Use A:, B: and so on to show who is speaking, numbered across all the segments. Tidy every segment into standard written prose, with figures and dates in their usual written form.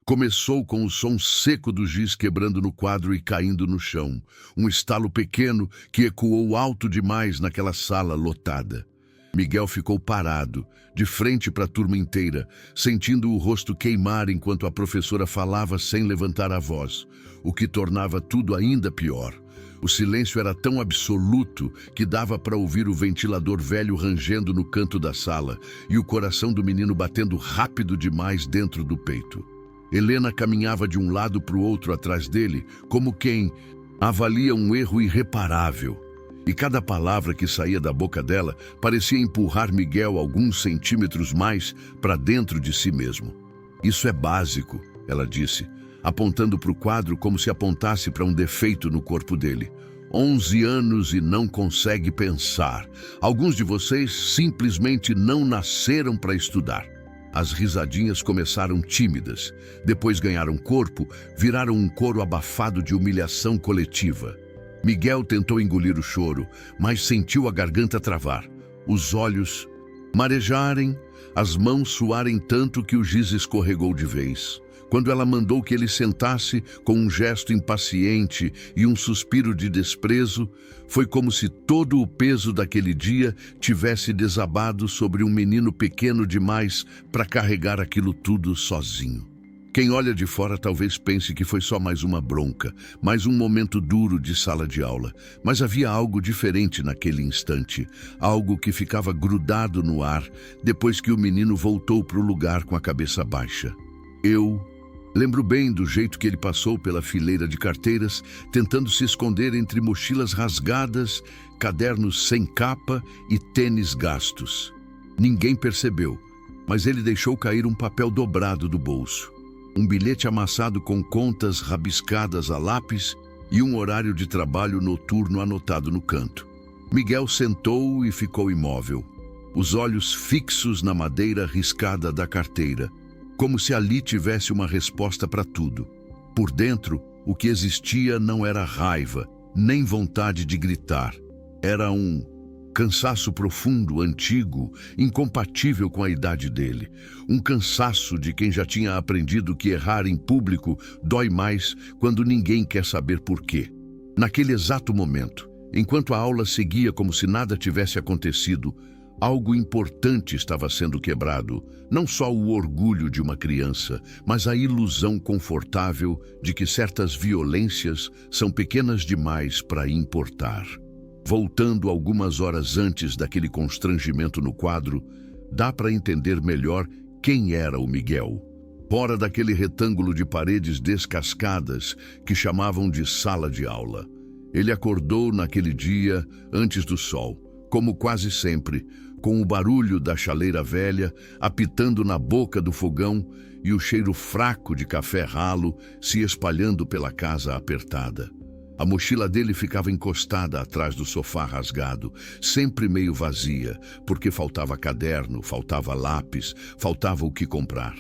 A: Começou com o som seco do giz quebrando no quadro e caindo no chão, um estalo pequeno que ecoou alto demais naquela sala lotada. Miguel ficou parado, de frente para a turma inteira, sentindo o rosto queimar enquanto a professora falava sem levantar a voz, o que tornava tudo ainda pior. O silêncio era tão absoluto que dava para ouvir o ventilador velho rangendo no canto da sala e o coração do menino batendo rápido demais dentro do peito. Helena caminhava de um lado para o outro atrás dele, como quem avalia um erro irreparável. E cada palavra que saía da boca dela parecia empurrar Miguel alguns centímetros mais para dentro de si mesmo. "Isso é básico", ela disse, apontando para o quadro como se apontasse para um defeito no corpo dele. 11 anos e não consegue pensar. Alguns de vocês simplesmente não nasceram para estudar. As risadinhas começaram tímidas, depois ganharam corpo, viraram um coro abafado de humilhação coletiva. Miguel tentou engolir o choro, mas sentiu a garganta travar, os olhos marejarem, as mãos suarem tanto que o giz escorregou de vez. Quando ela mandou que ele sentasse com um gesto impaciente e um suspiro de desprezo, foi como se todo o peso daquele dia tivesse desabado sobre um menino pequeno demais para carregar aquilo tudo sozinho. Quem olha de fora talvez pense que foi só mais uma bronca, mais um momento duro de sala de aula. Mas havia algo diferente naquele instante, algo que ficava grudado no ar depois que o menino voltou para o lugar com a cabeça baixa. Eu lembro bem do jeito que ele passou pela fileira de carteiras, tentando se esconder entre mochilas rasgadas, cadernos sem capa e tênis gastos. Ninguém percebeu, mas ele deixou cair um papel dobrado do bolso. Um bilhete amassado com contas rabiscadas a lápis e um horário de trabalho noturno anotado no canto. Miguel sentou e ficou imóvel, os olhos fixos na madeira riscada da carteira, como se ali tivesse uma resposta para tudo. Por dentro, o que existia não era raiva, nem vontade de gritar. Era um cansaço profundo, antigo, incompatível com a idade dele. Um cansaço de quem já tinha aprendido que errar em público dói mais quando ninguém quer saber por quê. Naquele exato momento, enquanto a aula seguia como se nada tivesse acontecido, algo importante estava sendo quebrado. Não só o orgulho de uma criança, mas a ilusão confortável de que certas violências são pequenas demais para importar. Voltando algumas horas antes daquele constrangimento no quadro, dá para entender melhor quem era o Miguel. Fora daquele retângulo de paredes descascadas que chamavam de sala de aula. Ele acordou naquele dia antes do sol, como quase sempre, com o barulho da chaleira velha apitando na boca do fogão e o cheiro fraco de café ralo se espalhando pela casa apertada. A mochila dele ficava encostada atrás do sofá rasgado, sempre meio vazia, porque faltava caderno, faltava lápis, faltava o que comprar.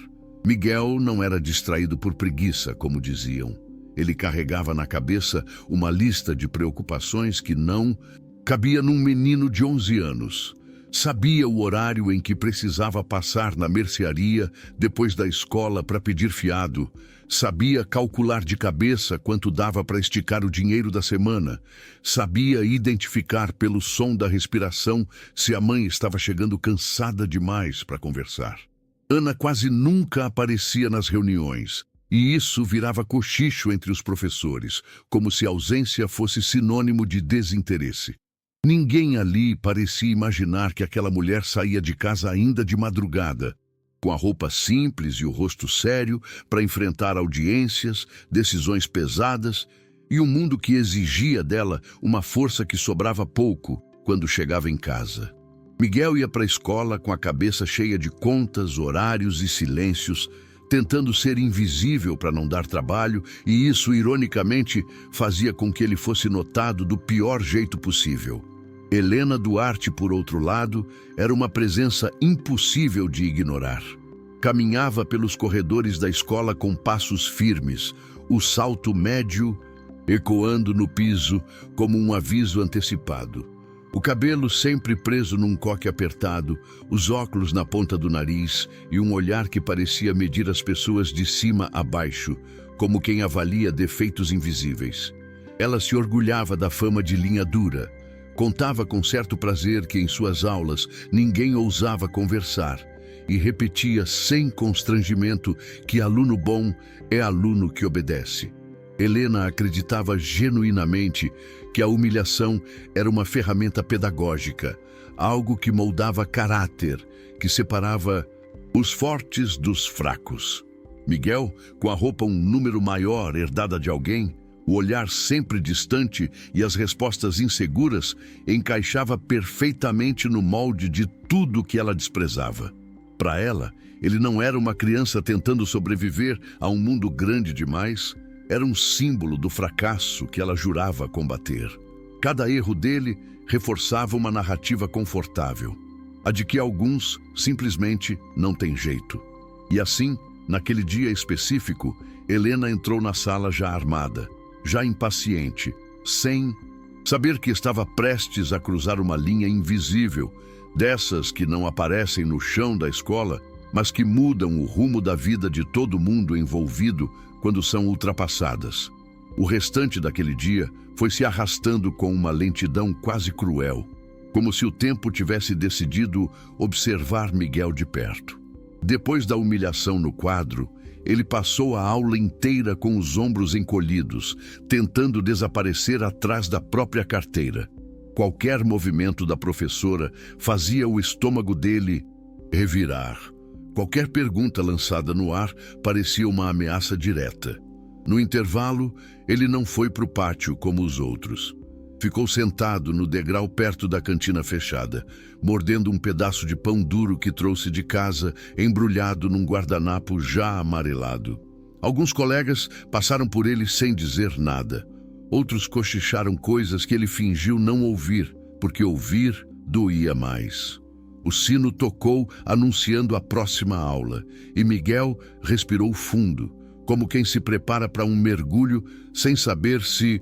A: Miguel não era distraído por preguiça, como diziam. Ele carregava na cabeça uma lista de preocupações que não cabia num menino de 11 anos. Sabia o horário em que precisava passar na mercearia depois da escola para pedir fiado. Sabia calcular de cabeça quanto dava para esticar o dinheiro da semana. Sabia identificar pelo som da respiração se a mãe estava chegando cansada demais para conversar. Ana quase nunca aparecia nas reuniões, e isso virava cochicho entre os professores, como se a ausência fosse sinônimo de desinteresse. Ninguém ali parecia imaginar que aquela mulher saía de casa ainda de madrugada, com a roupa simples e o rosto sério para enfrentar audiências, decisões pesadas e um mundo que exigia dela uma força que sobrava pouco quando chegava em casa. Miguel ia para a escola com a cabeça cheia de contas, horários e silêncios, tentando ser invisível para não dar trabalho, e isso, ironicamente, fazia com que ele fosse notado do pior jeito possível. Helena Duarte, por outro lado, era uma presença impossível de ignorar. Caminhava pelos corredores da escola com passos firmes, o salto médio ecoando no piso como um aviso antecipado. O cabelo sempre preso num coque apertado, os óculos na ponta do nariz e um olhar que parecia medir as pessoas de cima a baixo, como quem avalia defeitos invisíveis. Ela se orgulhava da fama de linha dura. Contava com certo prazer que em suas aulas ninguém ousava conversar e repetia sem constrangimento que aluno bom é aluno que obedece. Helena acreditava genuinamente que a humilhação era uma ferramenta pedagógica, algo que moldava caráter, que separava os fortes dos fracos. Miguel, com a roupa um número maior herdada de alguém, o olhar sempre distante e as respostas inseguras, encaixava perfeitamente no molde de tudo que ela desprezava. Para ela, ele não era uma criança tentando sobreviver a um mundo grande demais, era um símbolo do fracasso que ela jurava combater. Cada erro dele reforçava uma narrativa confortável, a de que alguns simplesmente não têm jeito. E assim, naquele dia específico, Helena entrou na sala já armada, já impaciente, sem saber que estava prestes a cruzar uma linha invisível, dessas que não aparecem no chão da escola, mas que mudam o rumo da vida de todo mundo envolvido quando são ultrapassadas. O restante daquele dia foi se arrastando com uma lentidão quase cruel, como se o tempo tivesse decidido observar Miguel de perto. Depois da humilhação no quadro, ele passou a aula inteira com os ombros encolhidos, tentando desaparecer atrás da própria carteira. Qualquer movimento da professora fazia o estômago dele revirar. Qualquer pergunta lançada no ar parecia uma ameaça direta. No intervalo, ele não foi para o pátio como os outros. Ficou sentado no degrau perto da cantina fechada, mordendo um pedaço de pão duro que trouxe de casa, embrulhado num guardanapo já amarelado. Alguns colegas passaram por ele sem dizer nada. Outros cochicharam coisas que ele fingiu não ouvir, porque ouvir doía mais. O sino tocou, anunciando a próxima aula, e Miguel respirou fundo, como quem se prepara para um mergulho sem saber se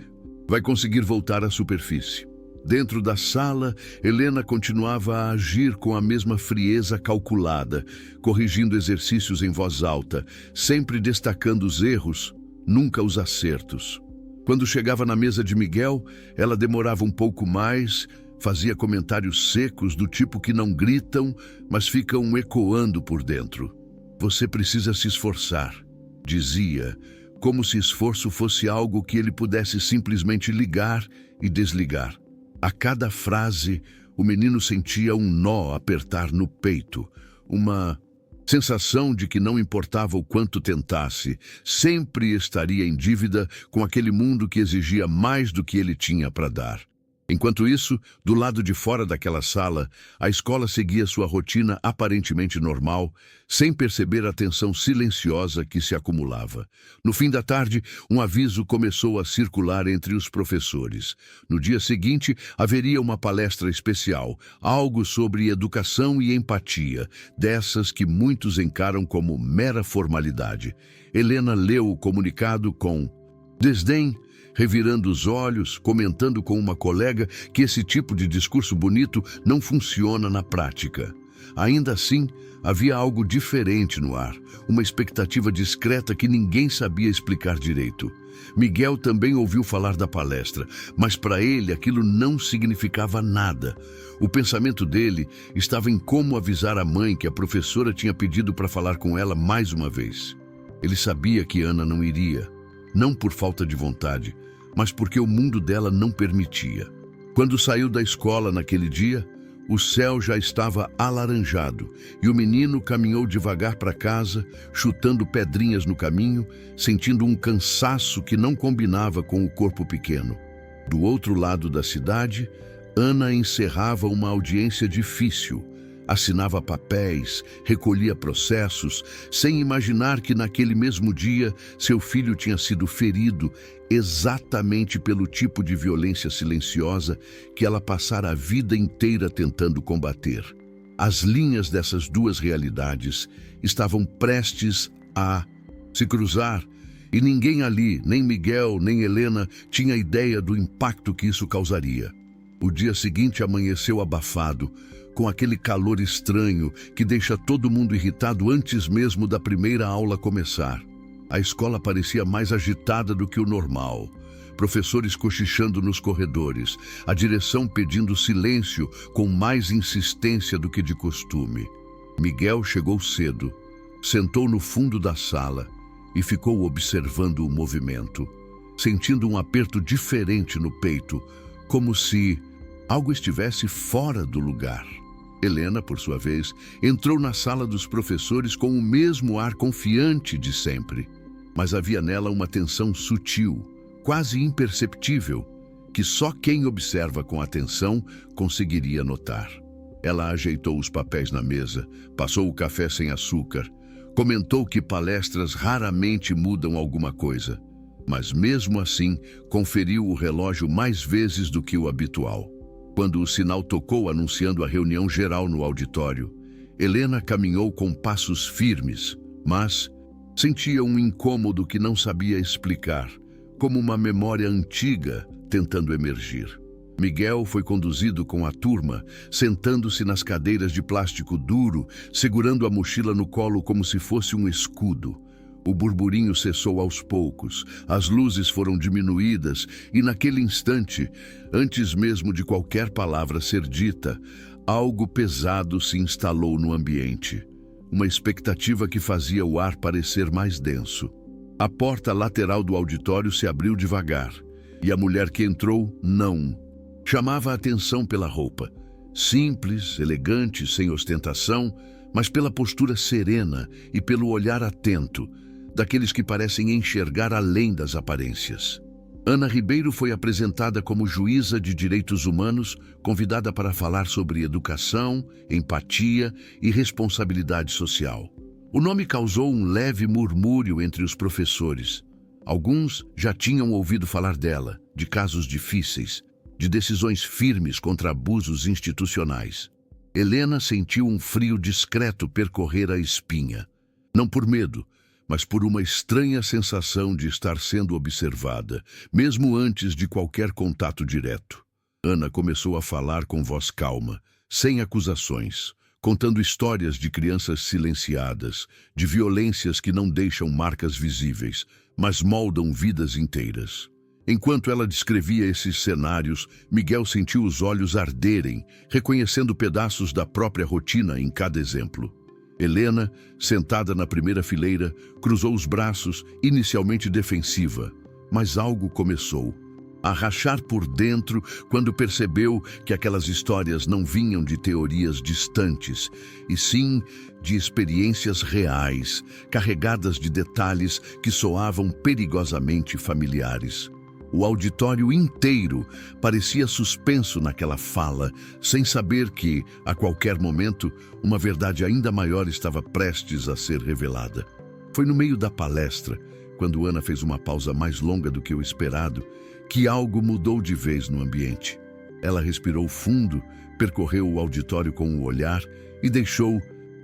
A: vai conseguir voltar à superfície. Dentro da sala, Helena continuava a agir com a mesma frieza calculada, corrigindo exercícios em voz alta, sempre destacando os erros, nunca os acertos. Quando chegava na mesa de Miguel, ela demorava um pouco mais, fazia comentários secos do tipo que não gritam, mas ficam ecoando por dentro. Você precisa se esforçar, dizia, como se esforço fosse algo que ele pudesse simplesmente ligar e desligar. A cada frase, o menino sentia um nó apertar no peito, uma sensação de que não importava o quanto tentasse, sempre estaria em dívida com aquele mundo que exigia mais do que ele tinha para dar. Enquanto isso, do lado de fora daquela sala, a escola seguia sua rotina aparentemente normal, sem perceber a tensão silenciosa que se acumulava. No fim da tarde, um aviso começou a circular entre os professores. No dia seguinte, haveria uma palestra especial, algo sobre educação e empatia, dessas que muitos encaram como mera formalidade. Helena leu o comunicado com desdém, revirando os olhos, comentando com uma colega que esse tipo de discurso bonito não funciona na prática. Ainda assim, havia algo diferente no ar, uma expectativa discreta que ninguém sabia explicar direito. Miguel também ouviu falar da palestra, mas para ele aquilo não significava nada. O pensamento dele estava em como avisar a mãe que a professora tinha pedido para falar com ela mais uma vez. Ele sabia que Ana não iria, não por falta de vontade, mas porque o mundo dela não permitia. Quando saiu da escola naquele dia, o céu já estava alaranjado e o menino caminhou devagar para casa, chutando pedrinhas no caminho, sentindo um cansaço que não combinava com o corpo pequeno. Do outro lado da cidade, Ana encerrava uma audiência difícil, assinava papéis, recolhia processos, sem imaginar que naquele mesmo dia seu filho tinha sido ferido exatamente pelo tipo de violência silenciosa que ela passara a vida inteira tentando combater. As linhas dessas duas realidades estavam prestes a se cruzar e ninguém ali, nem Miguel, nem Helena, tinha ideia do impacto que isso causaria. O dia seguinte amanheceu abafado, com aquele calor estranho que deixa todo mundo irritado antes mesmo da primeira aula começar. A escola parecia mais agitada do que o normal. Professores cochichando nos corredores, a direção pedindo silêncio com mais insistência do que de costume. Miguel chegou cedo, sentou no fundo da sala e ficou observando o movimento, sentindo um aperto diferente no peito, como se algo estivesse fora do lugar. Helena, por sua vez, entrou na sala dos professores com o mesmo ar confiante de sempre, mas havia nela uma tensão sutil, quase imperceptível, que só quem observa com atenção conseguiria notar. Ela ajeitou os papéis na mesa, passou o café sem açúcar, comentou que palestras raramente mudam alguma coisa, mas mesmo assim conferiu o relógio mais vezes do que o habitual. Quando o sinal tocou anunciando a reunião geral no auditório, Helena caminhou com passos firmes, mas sentia um incômodo que não sabia explicar, como uma memória antiga tentando emergir. Miguel foi conduzido com a turma, sentando-se nas cadeiras de plástico duro, segurando a mochila no colo como se fosse um escudo. O burburinho cessou aos poucos, as luzes foram diminuídas e naquele instante, antes mesmo de qualquer palavra ser dita, algo pesado se instalou no ambiente. Uma expectativa que fazia o ar parecer mais denso. A porta lateral do auditório se abriu devagar, e a mulher que entrou, não. Chamava a atenção pela roupa. Simples, elegante, sem ostentação, mas pela postura serena e pelo olhar atento, daqueles que parecem enxergar além das aparências. Ana Ribeiro foi apresentada como juíza de direitos humanos, convidada para falar sobre educação, empatia e responsabilidade social. O nome causou um leve murmúrio entre os professores. Alguns já tinham ouvido falar dela, de casos difíceis, de decisões firmes contra abusos institucionais. Helena sentiu um frio discreto percorrer a espinha. Não por medo, mas por uma estranha sensação de estar sendo observada, mesmo antes de qualquer contato direto. Ana começou a falar com voz calma, sem acusações, contando histórias de crianças silenciadas, de violências que não deixam marcas visíveis, mas moldam vidas inteiras. Enquanto ela descrevia esses cenários, Miguel sentiu os olhos arderem, reconhecendo pedaços da própria rotina em cada exemplo. Helena, sentada na primeira fileira, cruzou os braços, inicialmente defensiva, mas algo começou a rachar por dentro quando percebeu que aquelas histórias não vinham de teorias distantes, e sim de experiências reais, carregadas de detalhes que soavam perigosamente familiares. O auditório inteiro parecia suspenso naquela fala, sem saber que, a qualquer momento, uma verdade ainda maior estava prestes a ser revelada. Foi no meio da palestra, quando Ana fez uma pausa mais longa do que o esperado, que algo mudou de vez no ambiente. Ela respirou fundo, percorreu o auditório com o olhar e deixou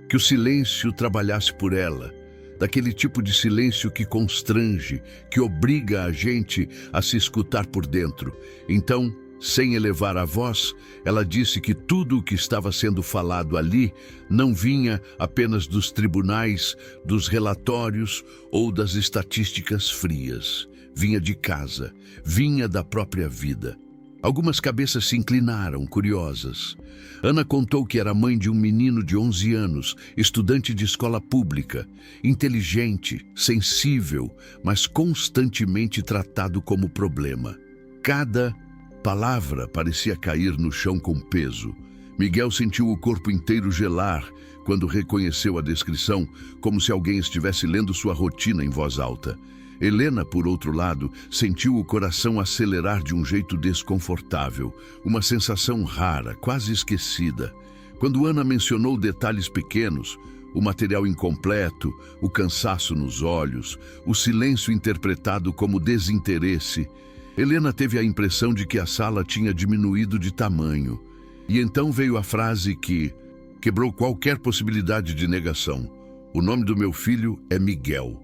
A: que o silêncio trabalhasse por ela, daquele tipo de silêncio que constrange, que obriga a gente a se escutar por dentro. Então, sem elevar a voz, ela disse que tudo o que estava sendo falado ali não vinha apenas dos tribunais, dos relatórios ou das estatísticas frias. Vinha de casa, vinha da própria vida. Algumas cabeças se inclinaram, curiosas. Ana contou que era mãe de um menino de 11 anos, estudante de escola pública, inteligente, sensível, mas constantemente tratado como problema. Cada palavra parecia cair no chão com peso. Miguel sentiu o corpo inteiro gelar quando reconheceu a descrição, como se alguém estivesse lendo sua rotina em voz alta. Helena, por outro lado, sentiu o coração acelerar de um jeito desconfortável, uma sensação rara, quase esquecida. Quando Ana mencionou detalhes pequenos, o material incompleto, o cansaço nos olhos, o silêncio interpretado como desinteresse, Helena teve a impressão de que a sala tinha diminuído de tamanho. E então veio a frase que quebrou qualquer possibilidade de negação. O nome do meu filho é Miguel.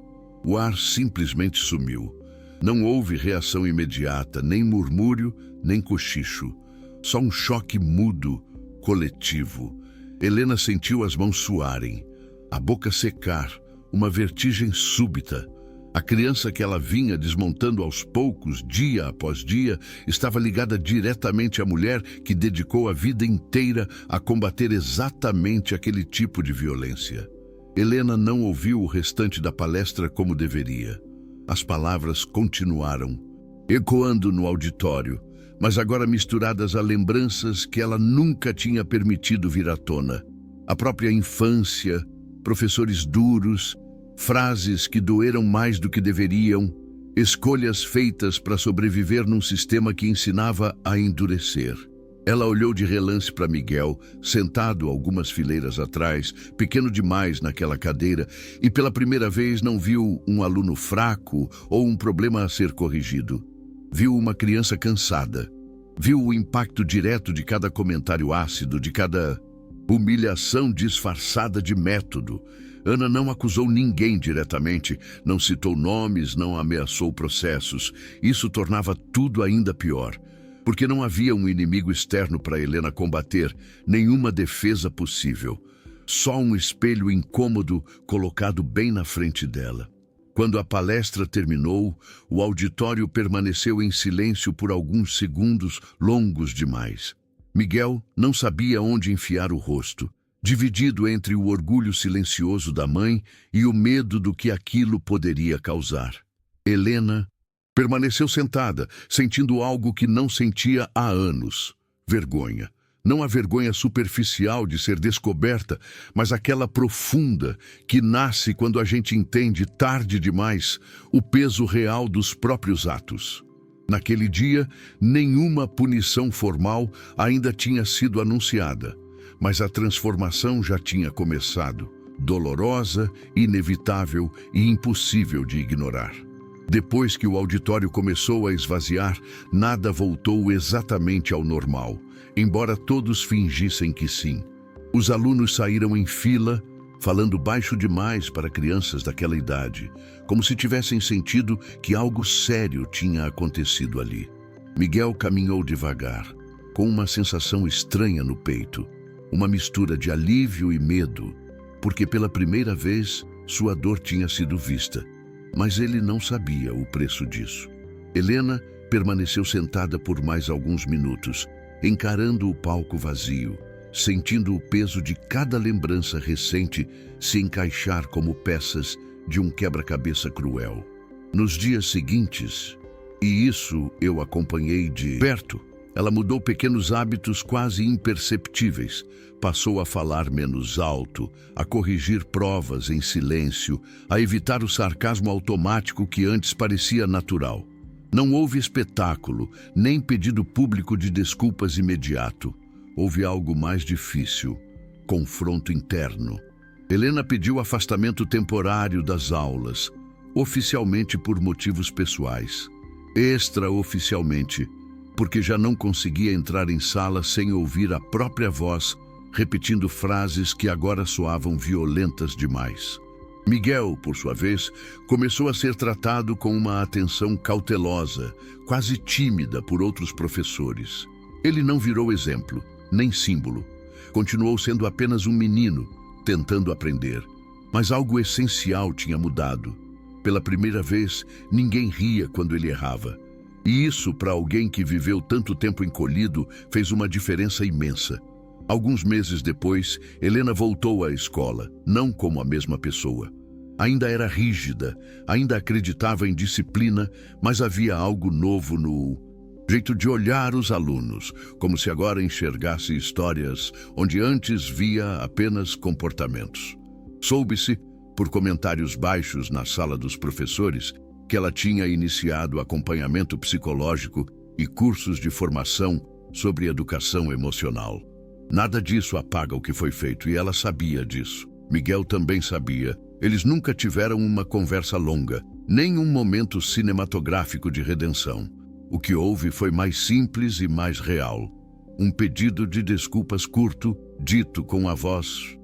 A: O ar simplesmente sumiu. Não houve reação imediata, nem murmúrio, nem cochicho. Só um choque mudo, coletivo. Helena sentiu as mãos suarem, a boca secar, uma vertigem súbita. A criança que ela vinha desmontando aos poucos, dia após dia, estava ligada diretamente à mulher que dedicou a vida inteira a combater exatamente aquele tipo de violência. Helena não ouviu o restante da palestra como deveria. As palavras continuaram, ecoando no auditório, mas agora misturadas a lembranças que ela nunca tinha permitido vir à tona. A própria infância, professores duros, frases que doeram mais do que deveriam, escolhas feitas para sobreviver num sistema que ensinava a endurecer. Ela olhou de relance para Miguel, sentado algumas fileiras atrás, pequeno demais naquela cadeira, e pela primeira vez não viu um aluno fraco ou um problema a ser corrigido. Viu uma criança cansada. Viu o impacto direto de cada comentário ácido, de cada humilhação disfarçada de método. Ana não acusou ninguém diretamente, não citou nomes, não ameaçou processos. Isso tornava tudo ainda pior, porque não havia um inimigo externo para Helena combater, nenhuma defesa possível. Só um espelho incômodo colocado bem na frente dela. Quando a palestra terminou, o auditório permaneceu em silêncio por alguns segundos longos demais. Miguel não sabia onde enfiar o rosto, dividido entre o orgulho silencioso da mãe e o medo do que aquilo poderia causar. Helena permaneceu sentada, sentindo algo que não sentia há anos: vergonha. Não a vergonha superficial de ser descoberta, mas aquela profunda que nasce quando a gente entende tarde demais o peso real dos próprios atos. Naquele dia, nenhuma punição formal ainda tinha sido anunciada, mas a transformação já tinha começado, dolorosa, inevitável e impossível de ignorar. Depois que o auditório começou a esvaziar, nada voltou exatamente ao normal, embora todos fingissem que sim. Os alunos saíram em fila, falando baixo demais para crianças daquela idade, como se tivessem sentido que algo sério tinha acontecido ali. Miguel caminhou devagar, com uma sensação estranha no peito, uma mistura de alívio e medo, porque pela primeira vez sua dor tinha sido vista. Mas ele não sabia o preço disso. Helena permaneceu sentada por mais alguns minutos, encarando o palco vazio, sentindo o peso de cada lembrança recente se encaixar como peças de um quebra-cabeça cruel. Nos dias seguintes, e isso eu acompanhei de perto, ela mudou pequenos hábitos quase imperceptíveis. Passou a falar menos alto, a corrigir provas em silêncio, a evitar o sarcasmo automático que antes parecia natural. Não houve espetáculo, nem pedido público de desculpas imediato. Houve algo mais difícil: confronto interno. Helena pediu afastamento temporário das aulas, oficialmente por motivos pessoais. Extraoficialmente, porque já não conseguia entrar em sala sem ouvir a própria voz repetindo frases que agora soavam violentas demais. Miguel, por sua vez, começou a ser tratado com uma atenção cautelosa, quase tímida por outros professores. Ele não virou exemplo, nem símbolo. Continuou sendo apenas um menino, tentando aprender. Mas algo essencial tinha mudado. Pela primeira vez, ninguém ria quando ele errava. E isso, para alguém que viveu tanto tempo encolhido, fez uma diferença imensa. Alguns meses depois, Helena voltou à escola, não como a mesma pessoa. Ainda era rígida, ainda acreditava em disciplina, mas havia algo novo no jeito de olhar os alunos, como se agora enxergasse histórias onde antes via apenas comportamentos. Soube-se, por comentários baixos na sala dos professores, que ela tinha iniciado acompanhamento psicológico e cursos de formação sobre educação emocional. Nada disso apaga o que foi feito, e ela sabia disso. Miguel também sabia. Eles nunca tiveram uma conversa longa, nem um momento cinematográfico de redenção. O que houve foi mais simples e mais real. Um pedido de desculpas curto, dito com a voz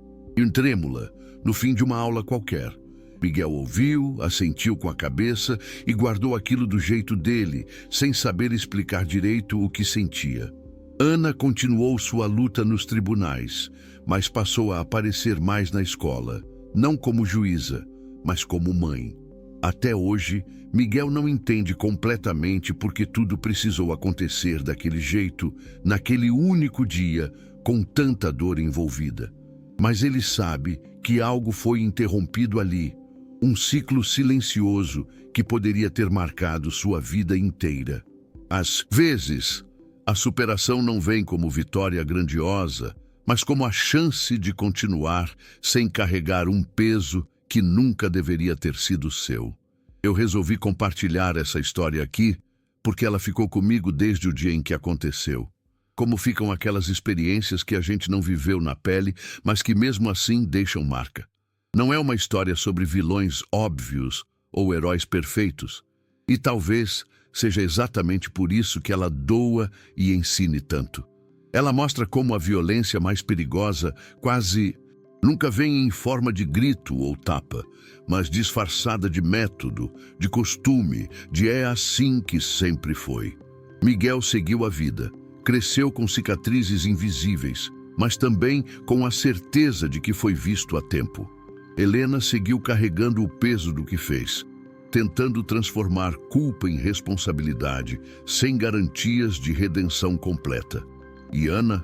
A: trêmula, no fim de uma aula qualquer. Miguel ouviu, assentiu com a cabeça e guardou aquilo do jeito dele, sem saber explicar direito o que sentia. Ana continuou sua luta nos tribunais, mas passou a aparecer mais na escola, não como juíza, mas como mãe. Até hoje, Miguel não entende completamente por que tudo precisou acontecer daquele jeito, naquele único dia, com tanta dor envolvida. Mas ele sabe que algo foi interrompido ali, um ciclo silencioso que poderia ter marcado sua vida inteira. Às vezes, a superação não vem como vitória grandiosa, mas como a chance de continuar sem carregar um peso que nunca deveria ter sido seu. Eu resolvi compartilhar essa história aqui porque ela ficou comigo desde o dia em que aconteceu. Como ficam aquelas experiências que a gente não viveu na pele, mas que mesmo assim deixam marca. Não é uma história sobre vilões óbvios ou heróis perfeitos. E talvez seja exatamente por isso que ela doa e ensine tanto. Ela mostra como a violência mais perigosa quase nunca vem em forma de grito ou tapa, mas disfarçada de método, de costume, de é assim que sempre foi. Miguel seguiu a vida, cresceu com cicatrizes invisíveis, mas também com a certeza de que foi visto a tempo. Helena seguiu carregando o peso do que fez, tentando transformar culpa em responsabilidade, sem garantias de redenção completa. E Ana?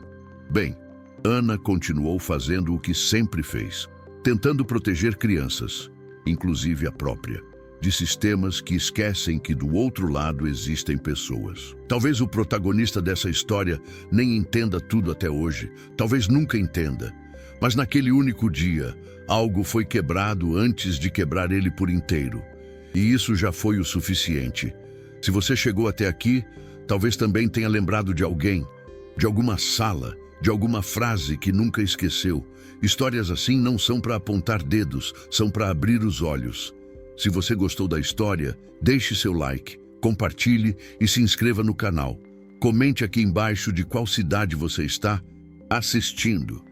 A: Bem, Ana continuou fazendo o que sempre fez, tentando proteger crianças, inclusive a própria, de sistemas que esquecem que do outro lado existem pessoas. Talvez o protagonista dessa história nem entenda tudo até hoje, talvez nunca entenda, mas naquele único dia, algo foi quebrado antes de quebrar ele por inteiro. E isso já foi o suficiente. Se você chegou até aqui, talvez também tenha lembrado de alguém, de alguma sala, de alguma frase que nunca esqueceu. Histórias assim não são para apontar dedos, são para abrir os olhos. Se você gostou da história, deixe seu like, compartilhe e se inscreva no canal. Comente aqui embaixo de qual cidade você está assistindo.